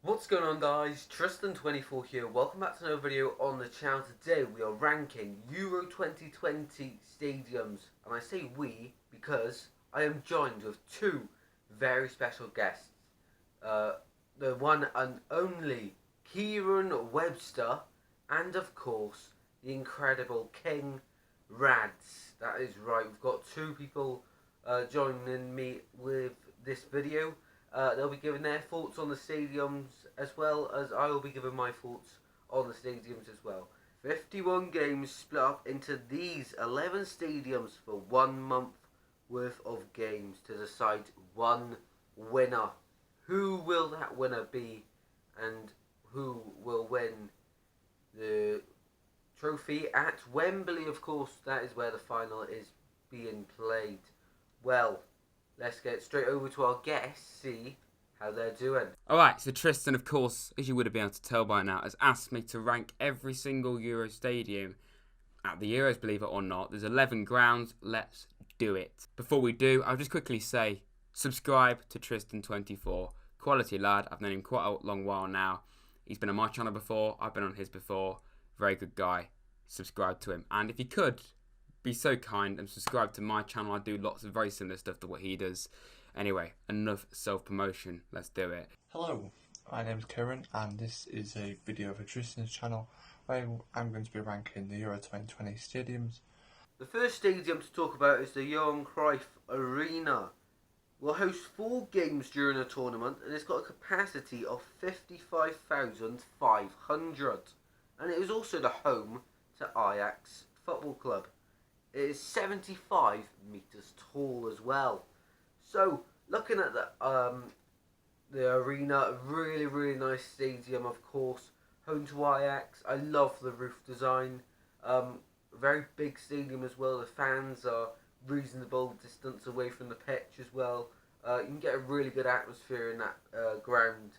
What's going on, guys? Tristan24 here. Welcome back to another video on the channel. Today we are ranking Euro 2020 stadiums, and I say we because I am joined with two very special guests. The one and only Kieran Webster, and of course the incredible King Rads. That is right, we've got two people joining me with this video. They'll be giving their thoughts on the stadiums as well as I will be giving my thoughts on the stadiums as well. 51 games split up into these 11 stadiums for 1 month worth of games to decide one winner. Who will that winner be, and who will win the trophy at Wembley? Of course, that is where the final is being played. Well, let's get straight over to our guests, see how they're doing. Alright, so Tristan, of course, as you would have been able to tell by now, has asked me to rank every single Euro stadium at the Euros, believe it or not. There's 11 grounds, let's do it. Before we do, I'll just quickly say, subscribe to Tristan24. Quality lad, I've known him quite a long while now. He's been on my channel before, I've been on his before. Very good guy. Subscribe to him. And if you could, be so kind and subscribe to my channel. I do lots of very similar stuff to what he does. Anyway, enough self-promotion. Let's do it. Hello, my name's Kieran and this is a video for Tristan's channel where I'm going to be ranking the Euro 2020 stadiums. The first stadium to talk about is the Johan Cruyff Arena. Will host 4 games during the tournament, and it's got a capacity of 55,500. And it is also the home to Ajax Football Club. It is 75 metres tall as well. So, looking at the arena, really nice stadium, of course. Home to Ajax. I love the roof design. Very big stadium as well. The fans are reasonable distance away from the pitch as well. You can get a really good atmosphere in that ground.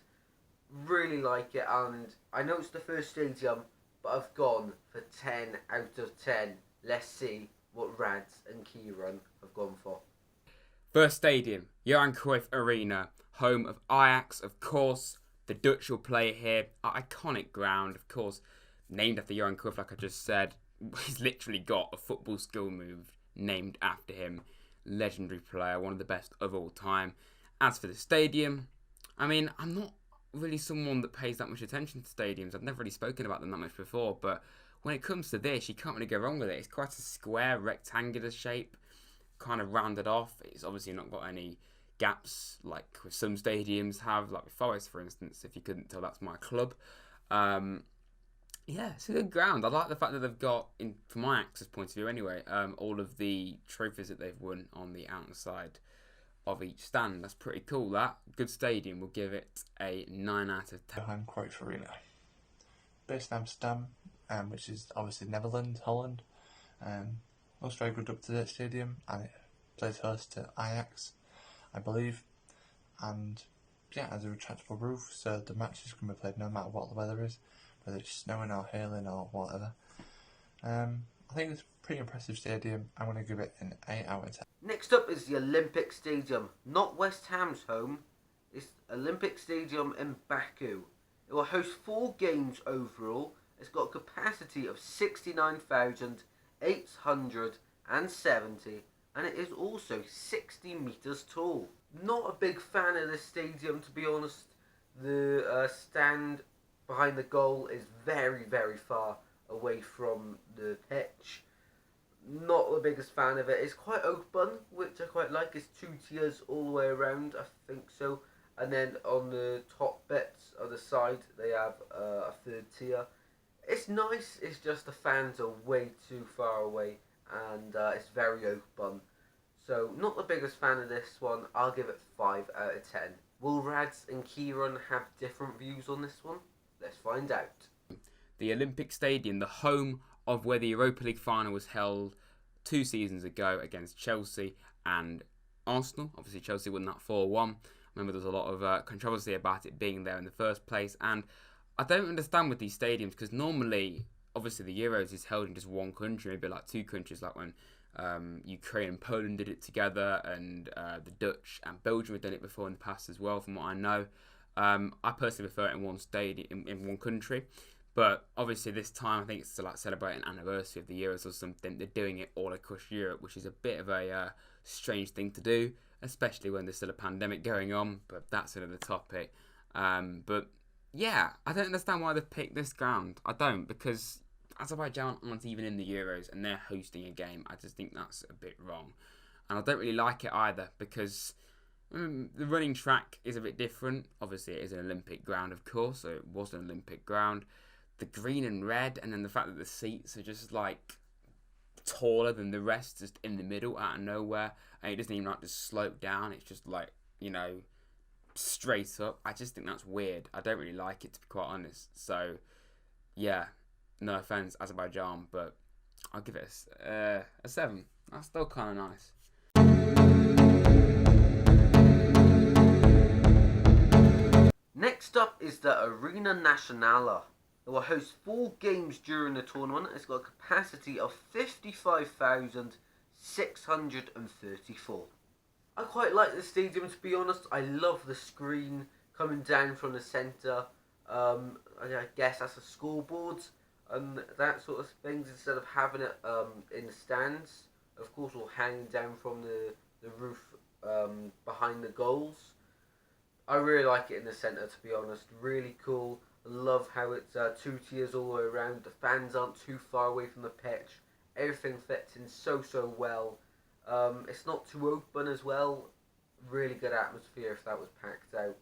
Really like it, and I know it's the first stadium, but I've gone for 10 out of 10. Let's see what Rads and Kieran have gone for. First stadium, Johan Cruyff Arena, home of Ajax, of course. The Dutch will play here. Iconic ground, of course, named after Johan Cruyff, like I just said. He's literally got a football skill move named after him. Legendary player, one of the best of all time. As for the stadium, I mean, I'm not really someone that pays that much attention to stadiums. I've never really spoken about them that much before, but when it comes to this, you can't really go wrong with it. It's quite a square, rectangular shape, kind of rounded off. It's obviously not got any gaps like with some stadiums have, like with Forest, for instance. If you couldn't tell, that's my club. Yeah, it's a good ground. I like the fact that they've got, from my access point of view anyway, all of the trophies that they've won on the outside of each stand. That's pretty cool, that. Good stadium. We'll give it a 9 out of 10. Johan Cruyff Arena. Based in Amsterdam, which is obviously Netherlands, Holland. Looks very good up-to-date stadium, and it plays host to Ajax, I believe. And yeah, has a retractable roof, so the matches can be played no matter what the weather is, whether it's snowing or hailing or whatever. I think it's a pretty impressive stadium. I'm going to give it an 8 out of 10. Next up is the Olympic Stadium. Not West Ham's home. It's Olympic Stadium in Baku. It will host 4 games overall. It's got a capacity of 69,870, and it is also 60 metres tall. Not a big fan of this stadium, to be honest. The stand behind the goal is very far away from the pitch. Not the biggest fan of it. It's quite open, which I quite like. It's 2 tiers all the way around, I think so. And then on the top bits on the side, they have a 3rd tier. It's nice, it's just the fans are way too far away, and it's very open. So, not the biggest fan of this one. I'll give it 5 out of 10. Will Rads and Kieran have different views on this one? Let's find out. The Olympic Stadium, the home of where the Europa League final was held 2 seasons ago against Chelsea and Arsenal. Obviously, Chelsea won that 4-1. Remember, there was a lot of controversy about it being there in the first place, and I don't understand with these stadiums, because normally, obviously, the Euros is held in just one country, maybe like 2 countries, like when Ukraine and Poland did it together, and the Dutch and Belgium have done it before in the past as well, from what I know. I personally prefer it in one stadium, in one country. But obviously this time I think it's to like celebrate an anniversary of the Euros or something. They're doing it all across Europe, which is a bit of a strange thing to do, especially when there's still a pandemic going on. But that's another topic. But yeah, I don't understand why they've picked this ground. I don't, because Azerbaijan aren't even in the Euros and they're hosting a game. I just think that's a bit wrong. And I don't really like it either because the running track is a bit different. Obviously, it is an Olympic ground, of course, so it was an Olympic ground. The green and red, and then the fact that the seats are just like taller than the rest, just in the middle, out of nowhere, and it doesn't even like just slope down. It's just like, you know, straight up. I just think that's weird. I don't really like it, to be quite honest. So, yeah, no offense, Azerbaijan, but I'll give it a 7. That's still kind of nice. Next up is the Arena Nacional. It will host 4 games during the tournament. It's got a capacity of 55,634. I quite like the stadium, to be honest. I love the screen coming down from the centre. I guess that's a scoreboard and that sort of things, instead of having it in the stands. Of course, or hanging down from the roof behind the goals. I really like it in the centre, to be honest. Really cool. I love how it's 2 tiers all the way around. The fans aren't too far away from the pitch. Everything fits in so well. It's not too open as well. Really good atmosphere if that was packed out.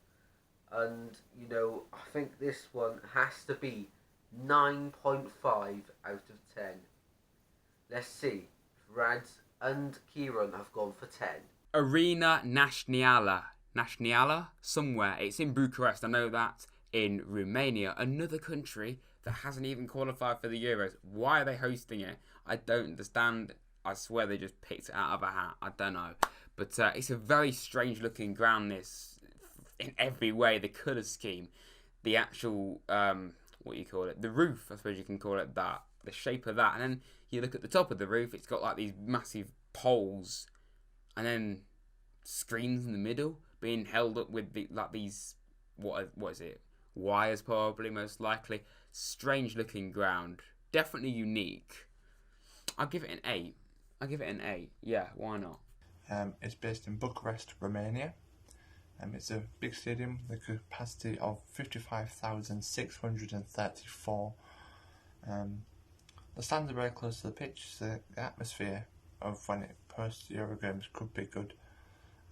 And, you know, I think this one has to be 9.5 out of 10. Let's see. Rads and Kieran have gone for 10. Arena Națională, somewhere. It's in Bucharest, I know that. In Romania, another country that hasn't even qualified for the Euros. Why are they hosting it? I don't understand. I swear they just picked it out of a hat. I don't know. But it's a very strange looking ground, this, in every way. The colour scheme, the actual, what do you call it? The roof, I suppose you can call it that. The shape of that. And then you look at the top of the roof, it's got like these massive poles. And then screens in the middle being held up with these, what is it? Wires, probably, most likely. Strange looking ground. Definitely unique. I'll give it an 8. Yeah, why not? It's based in Bucharest, Romania. It's a big stadium with a capacity of 55,634. The stands are very close to the pitch, so the atmosphere of when it hosts the Euro games could be good.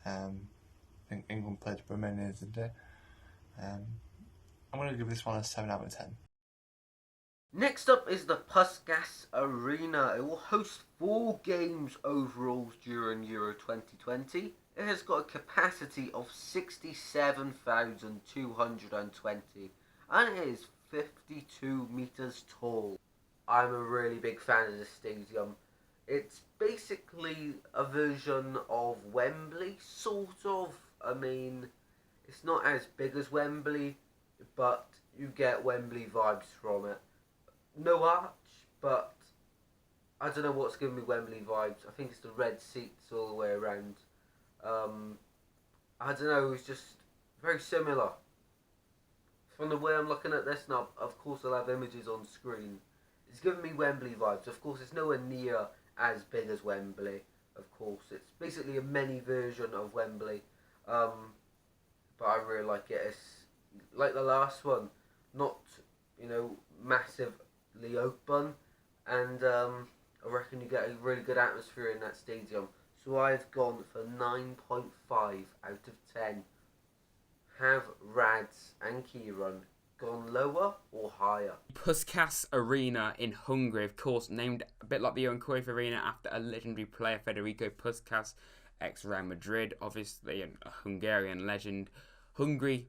I think England played Romania the other day. I'm going to give this one a 7 out of 10. Next up is the Puskas Arena. It will host 4 games overall during Euro 2020. It has got a capacity of 67,220 and it is 52 metres tall. I'm a really big fan of this stadium. It's basically a version of Wembley, sort of. I mean, it's not as big as Wembley, but you get Wembley vibes from it. No arch, but I don't know what's giving me Wembley vibes. I think it's the red seats all the way around. I don't know, it's just very similar. From the way I'm looking at this now, of course I'll have images on screen. It's giving me Wembley vibes. Of course, it's nowhere near as big as Wembley. Of course, it's basically a mini version of Wembley. But I really like it. It's like the last one, not, you know, massively open, and I reckon you get a really good atmosphere in that stadium. So I've gone for 9.5 out of 10. Have Rads and Kieran gone lower or higher? Puskas Arena in Hungary, of course, named a bit like the Johan Cruyff Arena after a legendary player, Federico Puskas, ex-Real Madrid, obviously, and a Hungarian legend. Hungary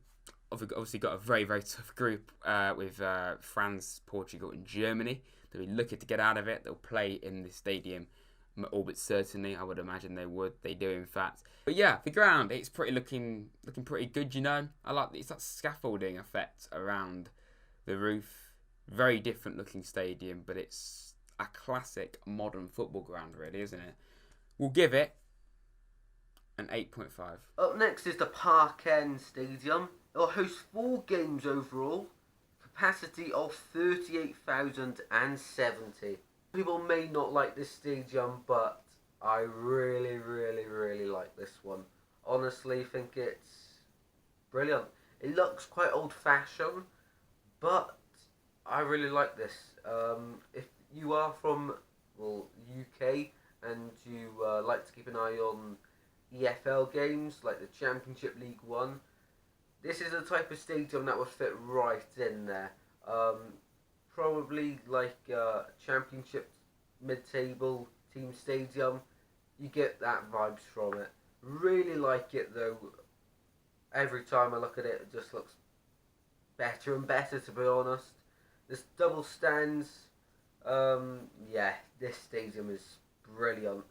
obviously got a very tough group with France, Portugal and Germany. They'll be lucky to get out of it. They'll play in the stadium, all but certainly. I would imagine they would. They do, in fact. But yeah, the ground, it's looking pretty good, you know. I like it's that scaffolding effect around the roof. Very different looking stadium, but it's a classic modern football ground, really, isn't it? We'll give it an 8.5. Up next is the Parken Stadium. It'll host 4 games overall, capacity of 38,070. People may not like this stadium, but I really, really, really like this one. Honestly, think it's brilliant. It looks quite old-fashioned, but I really like this. If you are from, well, UK and you like to keep an eye on EFL games like the Championship League One, this is the type of stadium that would fit right in there. Probably like Championship mid-table team stadium. You get that vibes from it. Really like it though. Every time I look at it, it just looks better and better, to be honest. This double stands, yeah, this stadium is brilliant.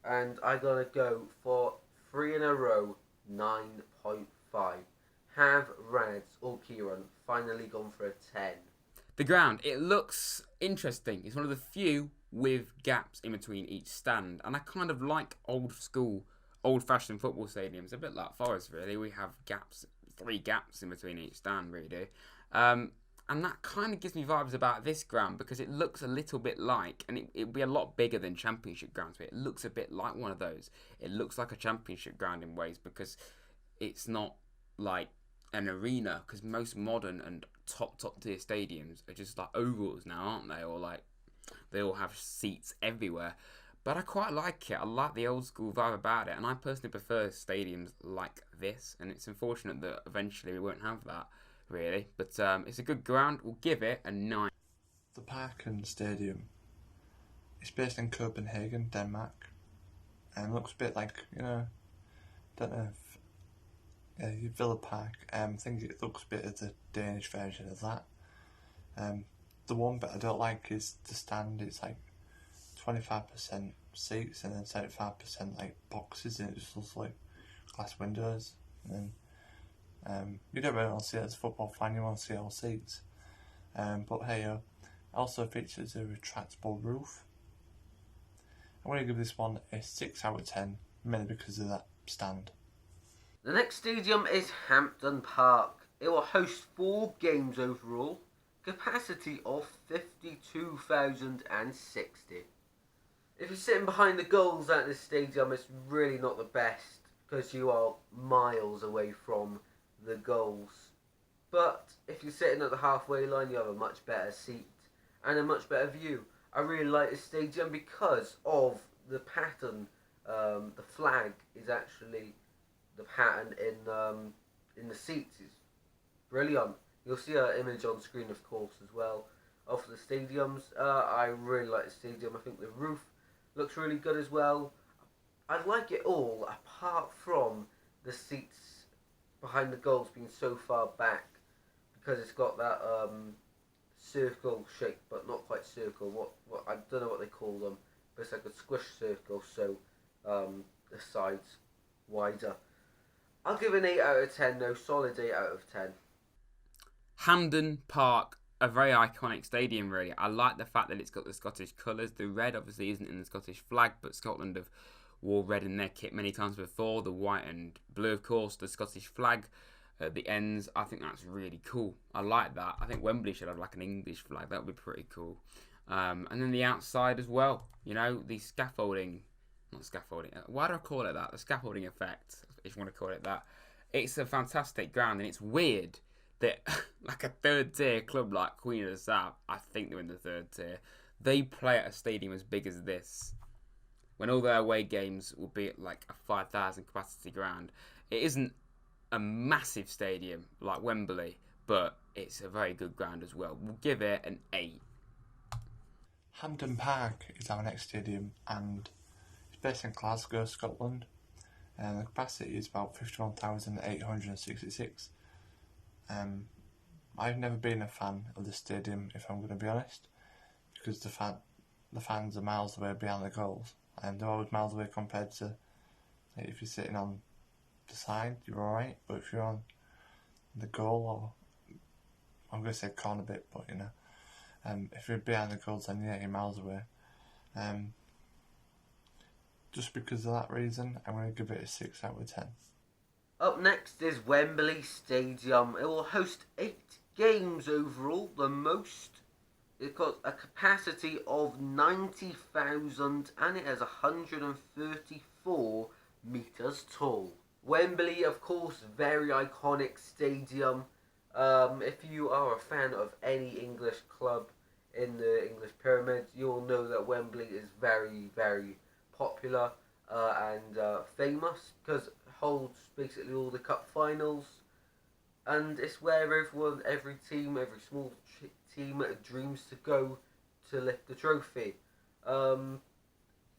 And I'm going to go for 3 in a row, 9.5. Have Rads or Kieran finally gone for a 10? The ground, it looks interesting. It's one of the few with gaps in between each stand. And I kind of like old school, old-fashioned football stadiums. A bit like Forest, really. We have gaps, 3 gaps in between each stand, really do. And that kind of gives me vibes about this ground because it looks a little bit like, and it'd be a lot bigger than Championship grounds, but it looks a bit like one of those. It looks like a Championship ground in ways because it's not like an arena, because most modern and top tier stadiums are just like ovals now, aren't they? Or like they all have seats everywhere. But I quite like it. I like the old school vibe about it, and I personally prefer stadiums like this. And it's unfortunate that eventually we won't have that, really. But it's a good ground. We'll give it a 9. The Parken Stadium is based in Copenhagen, Denmark, and looks a bit like, don't know if Villa Park. I think it looks a bit of the Danish version of that. The one bit I don't like is the stand. It's like 25% seats and then 75% like boxes, and it just looks like glass windows. And you don't really want to see it as a football fan, you want to see all seats. But hey, it also features a retractable roof. I'm going to give this one a 6 out of 10, mainly because of that stand. The next stadium is Hampden Park. It will host 4 games overall, capacity of 52,060. If you're sitting behind the goals at this stadium, it's really not the best because you are miles away from the goals. But if you're sitting at the halfway line, you have a much better seat and a much better view. I really like this stadium because of the pattern. The flag is actually the pattern in the seats. Is brilliant. You'll see an image on screen, of course, as well of the stadiums. I really like the stadium. I think the roof looks really good as well. I like it all apart from the seats behind the goals being so far back, because it's got that circle shape, but not quite circle. What I don't know what they call them, but it's like a squish circle, so the sides wider. I'll give an 8 out of 10 though, solid 8 out of 10. Hampden Park, a very iconic stadium, really. I like the fact that it's got the Scottish colours. The red obviously isn't in the Scottish flag, but Scotland have wore red in their kit many times before. The white and blue, of course, the Scottish flag at the ends. I think that's really cool. I like that. I think Wembley should have like an English flag. That would be pretty cool. And then the outside as well. The scaffolding. Not scaffolding. Why do I call it that? The scaffolding effect, if you want to call it that. It's a fantastic ground, and it's weird that like a 3rd tier club like Queen of the South, I think they're in the 3rd tier, they play at a stadium as big as this, when all their away games will be at like a 5,000 capacity ground. It isn't a massive stadium like Wembley, but it's a very good ground as well. We'll give it an 8. Hampden Park is our next stadium, and it's based in Glasgow, Scotland, and the capacity is about 51,866. I've never been a fan of the stadium, if I'm going to be honest, because the fans are miles away behind the goals, and they're always miles away compared to, if you're sitting on the side, you're alright, but if you're on the goal, or I'm going to say corner bit, but if you're behind the goals, then you're miles away. Just because of that reason, I'm going to give it a 6 out of 10. Up next is Wembley Stadium. It will host 8 games overall, the most. It's got a capacity of 90,000 and it has 134 metres tall. Wembley, of course, very iconic stadium. If you are a fan of any English club in the English pyramids, you'll know that Wembley is very, very popular and famous because it holds basically all the cup finals, and it's where every team, every small team dreams to go to lift the trophy.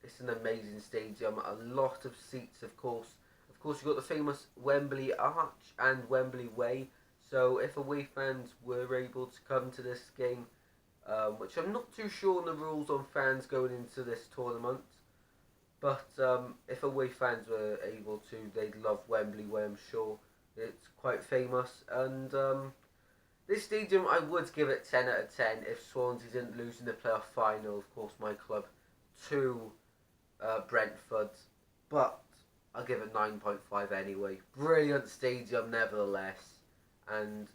It's an amazing stadium, a lot of seats, of course. Of course, you've got the famous Wembley Arch and Wembley Way. So if away fans were able to come to this game, which I'm not too sure on the rules on fans going into this tournament, but if away fans were able to, they'd love Wembley Way, I'm sure. It's quite famous, and this stadium, I would give it 10 out of 10 if Swansea didn't lose in the playoff final, of course, my club, to Brentford, but I'll give it 9.5 anyway. Brilliant stadium nevertheless, and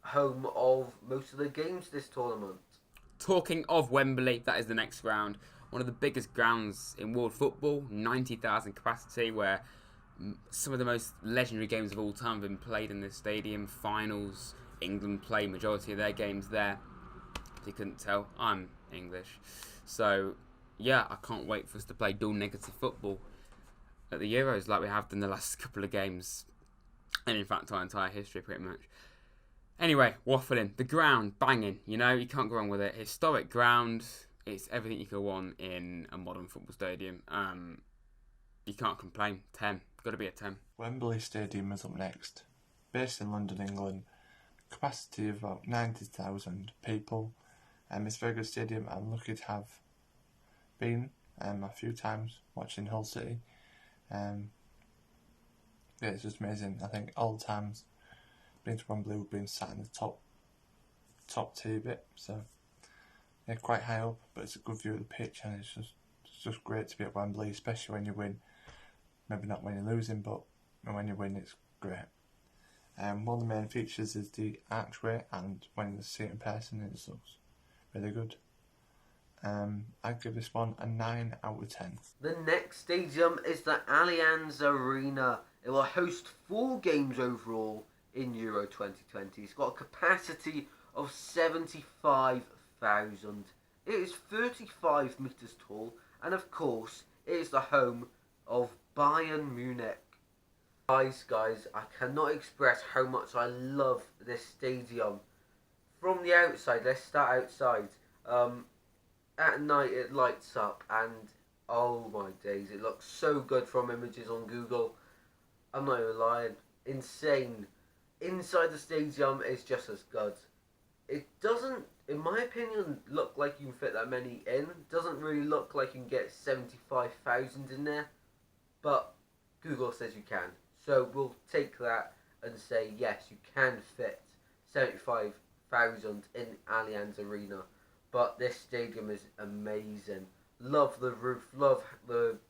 home of most of the games this tournament. Talking of Wembley, that is the next ground. One of the biggest grounds in world football, 90,000 capacity, where some of the most legendary games of all time have been played in this stadium. Finals, England play majority of their games there. If you couldn't tell, I'm English. So, yeah, I can't wait for us to play dual negative football at the Euros like we have done the last couple of games. And in fact, our entire history, pretty much. Anyway, waffling. The ground, banging. You know, you can't go wrong with it. Historic ground. It's everything you could want in a modern football stadium. You can't complain. 10. Got to be a 10. Wembley Stadium is up next. Based in London, England. Capacity of about 90,000 people. It's a very good stadium. I'm lucky to have been a few times watching Hull City. Yeah, it's just amazing. I think all the times been to Wembley, we've been sat in the top tier bit, so yeah, quite high up, but it's a good view of the pitch, and it's just great to be at Wembley, especially when you win. Maybe not when you're losing, but when you win, it's great. One of the main features is the archway, and when you see it in person, it looks really good. I'd give this one a 9 out of 10. The next stadium is the Allianz Arena. It will host 4 games overall in Euro 2020. It's got a capacity of 75,000. It is 35 metres tall, and of course, it is the home of Bayern Munich. Guys, I cannot express how much I love this stadium. From the outside, let's start outside. At night it lights up, and oh my days, it looks so good from images on Google. I'm not even lying. Insane. Inside the stadium is just as good. It doesn't, in my opinion, look like you can fit that many in. It doesn't really look like you can get 75,000 in there, but Google says you can. So we'll take that and say yes, you can fit 75,000 in Allianz Arena. But this stadium is amazing. Love the roof, love the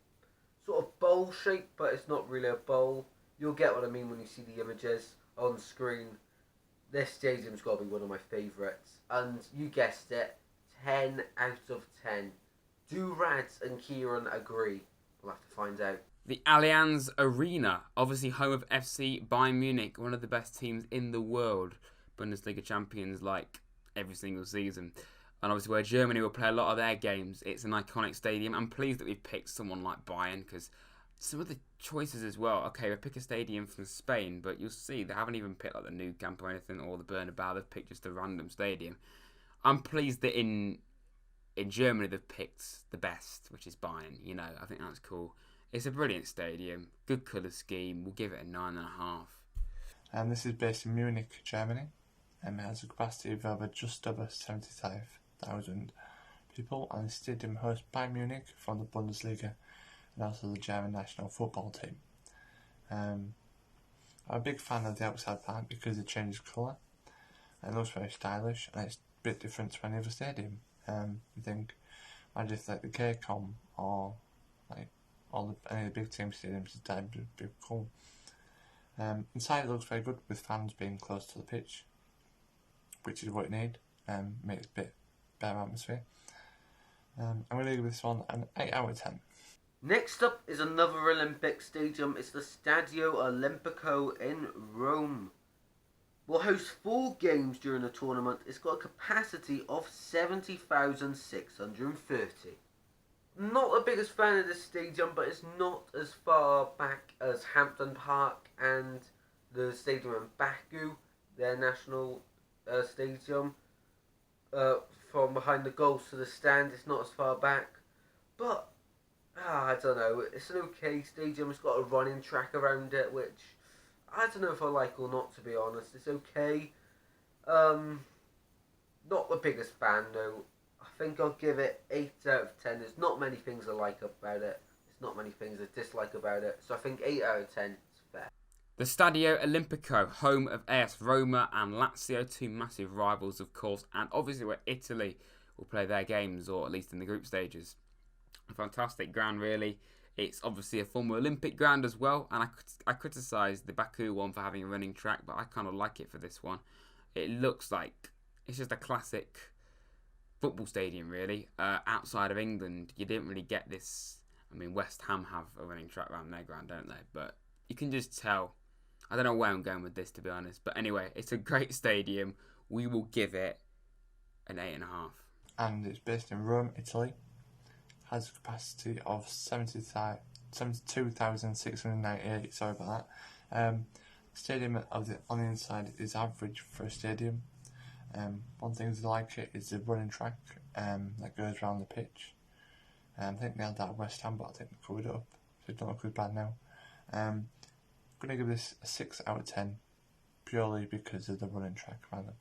sort of bowl shape, but it's not really a bowl. You'll get what I mean when you see the images on screen. This stadium's got to be one of my favourites. And you guessed it, 10 out of 10. Do Rads and Kieran agree? We'll have to find out. The Allianz Arena, obviously home of FC Bayern Munich, one of the best teams in the world. Bundesliga champions like every single season. And obviously where Germany will play a lot of their games, it's an iconic stadium. I'm pleased that we've picked someone like Bayern, because some of the choices as well, okay, we pick a stadium from Spain, but you'll see they haven't even picked like the Nou Camp or anything, or the Bernabeu. They've picked just a random stadium. I'm pleased that in Germany they've picked the best, which is Bayern. You know, I think that's cool. It's a brilliant stadium, good colour scheme. We'll give it a 9.5. And this is based in Munich, Germany. It has a capacity of just over 75,000 people, and the stadium hosts Bayern Munich from the Bundesliga and also the German national football team. I'm a big fan of the outside part because it changes colour and it looks very stylish, and it's a bit different to any other stadium. You think, I just like the KCOM or like any of the big team stadiums, it's bit cool. Inside it looks very good with fans being close to the pitch, which is what you need. Makes a bit better atmosphere. I'm going to give this one an 8 out of 10. Next up is another Olympic stadium. It's the Stadio Olimpico in Rome. Will host 4 games during the tournament. It's got a capacity of 70,630. Not the biggest fan of this stadium, but it's not as far back as Hampton Park and the stadium in Baku, their national stadium. From behind the goals to the stand, it's not as far back. But, I don't know, it's an okay stadium. It's got a running track around it, which I don't know if I like or not, to be honest. It's okay. Not the biggest fan, though. I think I'll give it 8 out of 10. There's not many things I like about it. There's not many things I dislike about it. So I think 8 out of 10 is fair. The Stadio Olimpico, home of AS Roma and Lazio, 2 massive rivals, of course, and obviously where Italy will play their games, or at least in the group stages. A fantastic ground, really. It's obviously a former Olympic ground as well, and I criticised the Baku one for having a running track, but I kind of like it for this one. It looks like it's just a classic football stadium, really. Outside of England, you didn't really get this. I mean, West Ham have a running track around their ground, don't they? But you can just tell. I don't know where I'm going with this, to be honest. But anyway, it's a great stadium. We will give it an 8.5. And it's based in Rome, Italy. Has a capacity of 72,698. Sorry about that. Stadium on the inside is average for a stadium. One thing I like it is the running track that goes around the pitch. I think they had that at West Ham, but I think they covered it up, so it don't look as bad now. I'm going to give this a 6 out of 10, purely because of the running track around the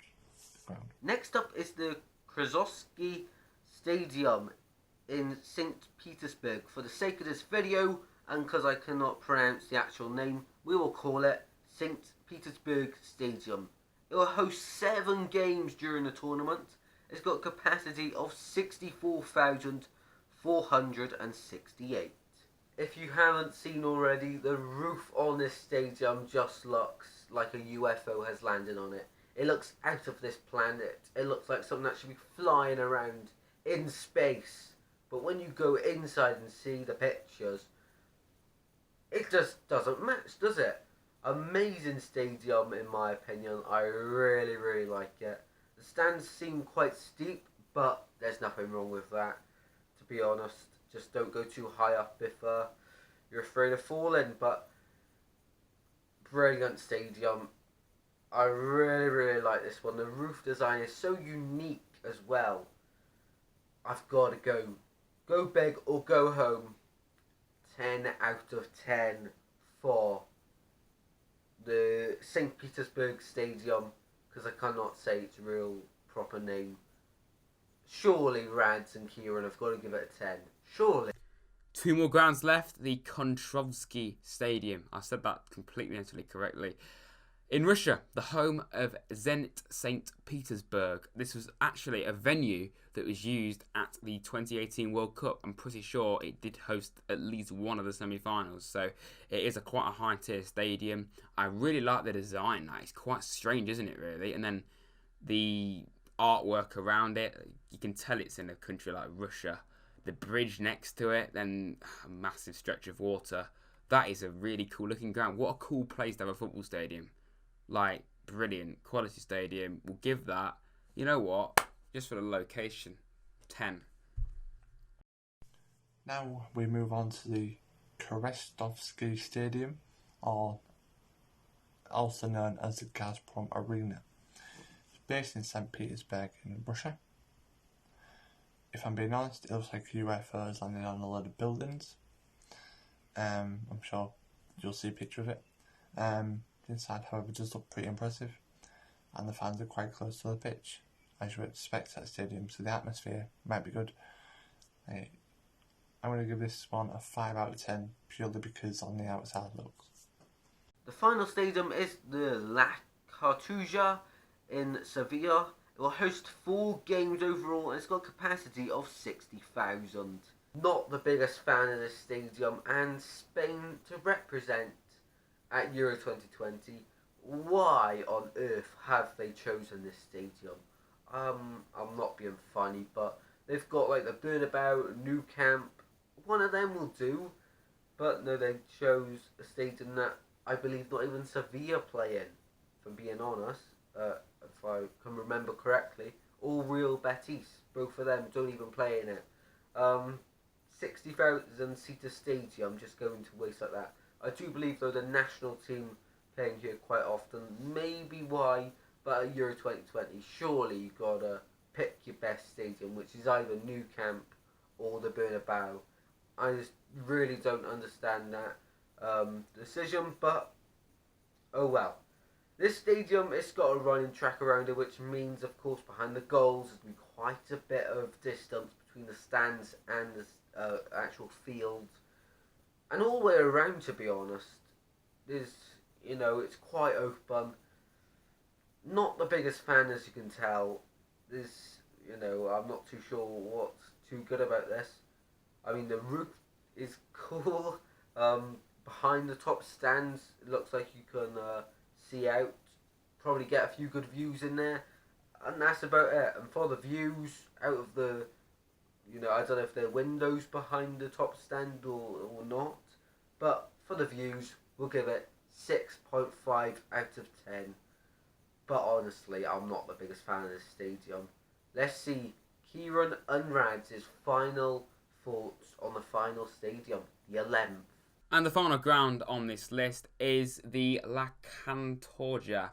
ground. Next up is the Krasovsky Stadium in St. Petersburg. For the sake of this video, and because I cannot pronounce the actual name, we will call it St. Petersburg Stadium. It will host 7 games during the tournament. It's got a capacity of 64,468. If you haven't seen already, the roof on this stadium just looks like a UFO has landed on it. It looks out of this planet. It looks like something that should be flying around in space. But when you go inside and see the pictures, it just doesn't match, does it? Amazing stadium, in my opinion. I really, really like it. The stands seem quite steep, but there's nothing wrong with that, to be honest. Just don't go too high up if you're afraid of falling. But brilliant stadium. I really, really like this one. The roof design is so unique as well. I've got to go. Go big or go home. 10 out of 10 for the St. Petersburg Stadium, because I cannot say its real proper name. Surely Rads and Kieran have got to give it a 10. Surely. 2 more grounds left. The Kontrovsky Stadium. I said that completely and utterly correctly. In Russia, the home of Zenit St. Petersburg. This was actually a venue that was used at the 2018 World Cup. I'm pretty sure it did host at least one of the semi-finals. So it is quite a high-tier stadium. I really like the design. Like, it's quite strange, isn't it, really? And then the artwork around it, you can tell it's in a country like Russia. The bridge next to it, then a massive stretch of water. That is a really cool looking ground. What a cool place to have a football stadium. Like, brilliant. Quality stadium. We'll give that, you know what, just for the location, 10. Now we move on to the Krestovsky Stadium, or also known as the Gazprom Arena. It's based in St. Petersburg in Russia. If I'm being honest, it looks like a UFO has landed on a load of buildings. I'm sure you'll see a picture of it. Inside, however, does look pretty impressive, and the fans are quite close to the pitch, as you would expect at a stadium, so the atmosphere might be good. I'm going to give this one a 5 out of 10, purely because on the outside looks. The final stadium is the La Cartuja in Sevilla. It will host 4 games overall, and it's got a capacity of 60,000. Not the biggest fan of this stadium, and Spain to represent. at Euro 2020. Why on earth have they chosen this stadium? I'm not being funny, but they've got like the Bernabeu, Nou Camp. One of them will do, but no, they chose a stadium that I believe not even Sevilla play in. If I'm being honest, if I can remember correctly, or Real Betis, both of them don't even play in it. 60,000 seater stadium just going to waste like that. I do believe though the national team playing here quite often, maybe why, but at Euro 2020, surely you gotta pick your best stadium, which is either Nou Camp or the Bernabeu. I just really don't understand that decision, but oh well. This stadium, it's got a running track around it, which means, of course, behind the goals, there's been quite a bit of distance between the stands and the actual field. And all the way around, to be honest, there's, it's quite open. Not the biggest fan, as you can tell. There's, I'm not too sure what's too good about this. I mean, the roof is cool. Behind the top stands, it looks like you can see out. Probably get a few good views in there. And that's about it. And for the views out of the, I don't know if there are windows behind the top stand or not. But for the views, we'll give it 6.5 out of 10. But honestly, I'm not the biggest fan of this stadium. Let's see Kieran and Rads' final thoughts on the final stadium, the 11th. And the final ground on this list is the La Cantorja.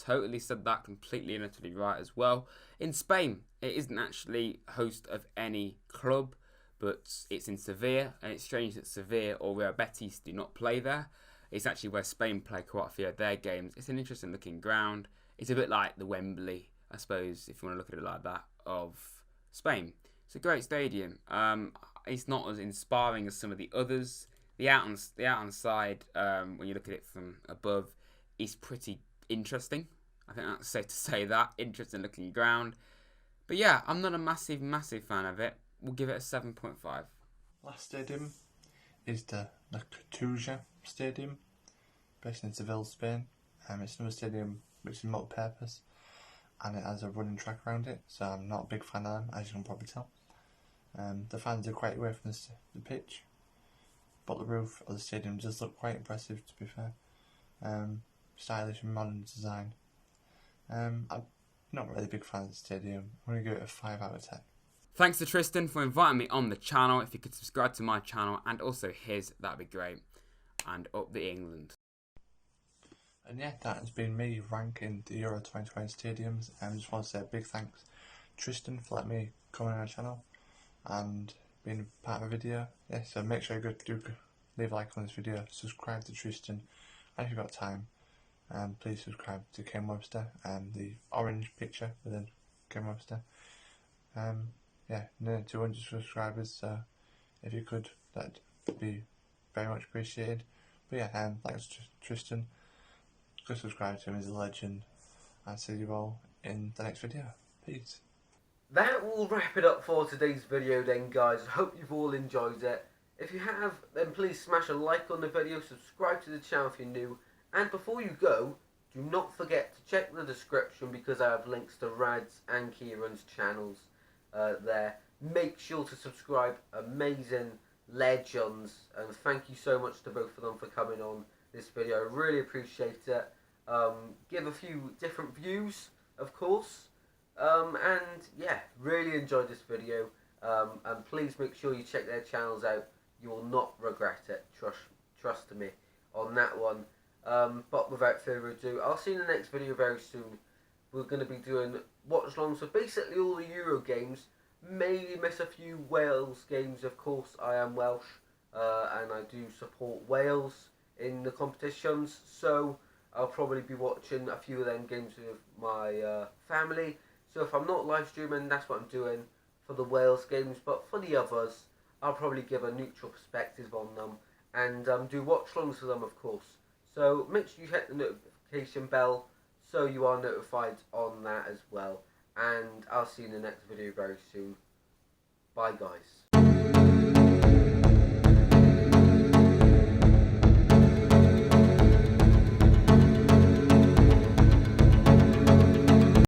Totally said that completely and utterly right as well. In Spain, it isn't actually host of any club, but it's in Sevilla, and it's strange that Sevilla or Real Betis do not play there. It's actually where Spain play quite a few of their games. It's an interesting looking ground. It's a bit like the Wembley, I suppose, if you want to look at it like that, of Spain. It's a great stadium. It's not as inspiring as some of the others. The out side, when you look at it from above, is pretty interesting. I think that's safe to say that. Interesting looking ground. But yeah, I'm not a massive fan of it. We'll give it a 7.5. Last stadium is the La Cartuja Stadium, based in Seville, Spain. It's another stadium which is multi-purpose, and it has a running track around it, so I'm not a big fan of them, as you can probably tell. The fans are quite away from the pitch, but the roof of the stadium does look quite impressive, to be fair. Stylish and modern design. I'm not really a big fan of the stadium. I'm going to give it a 5 out of 10. Thanks to Tristan for inviting me on the channel. If you could subscribe to my channel and also his, that'd be great. And up the England. And yeah, that has been me ranking the Euro 2020 stadiums. I just want to say a big thanks Tristan for letting me come on our channel and being a part of the video. Yeah, so make sure you do leave a like on this video, subscribe to Tristan, and if you've got time, please subscribe to Ken Webster and the orange picture within Ken Webster. Yeah, nearly 200 subscribers, so if you could, that'd be very much appreciated. But yeah, thanks to Tristan. Go subscribe to him, he's a legend. I'll see you all in the next video. Peace. That will wrap it up for today's video then, guys. I hope you've all enjoyed it. If you have, then please smash a like on the video, subscribe to the channel if you're new, and before you go, do not forget to check the description because I have links to Rads and Kieran's channels there. Make sure to subscribe, amazing legends, and thank you so much to both of them for coming on this video. I really appreciate it. Give a few different views, of course. And yeah, really enjoyed this video. And please make sure you check their channels out. You will not regret it. Trust me on that one. But without further ado, I'll see you in the next video very soon. We're going to be doing watch-alongs for basically all the Euro games. Maybe miss a few Wales games, of course. I am Welsh, and I do support Wales in the competitions. So I'll probably be watching a few of them games with my family. So if I'm not live streaming, that's what I'm doing for the Wales games. But for the others, I'll probably give a neutral perspective on them and do watch-alongs for them, of course. So make sure you hit the notification bell so you are notified on that as well. And I'll see you in the next video very soon. Bye, guys.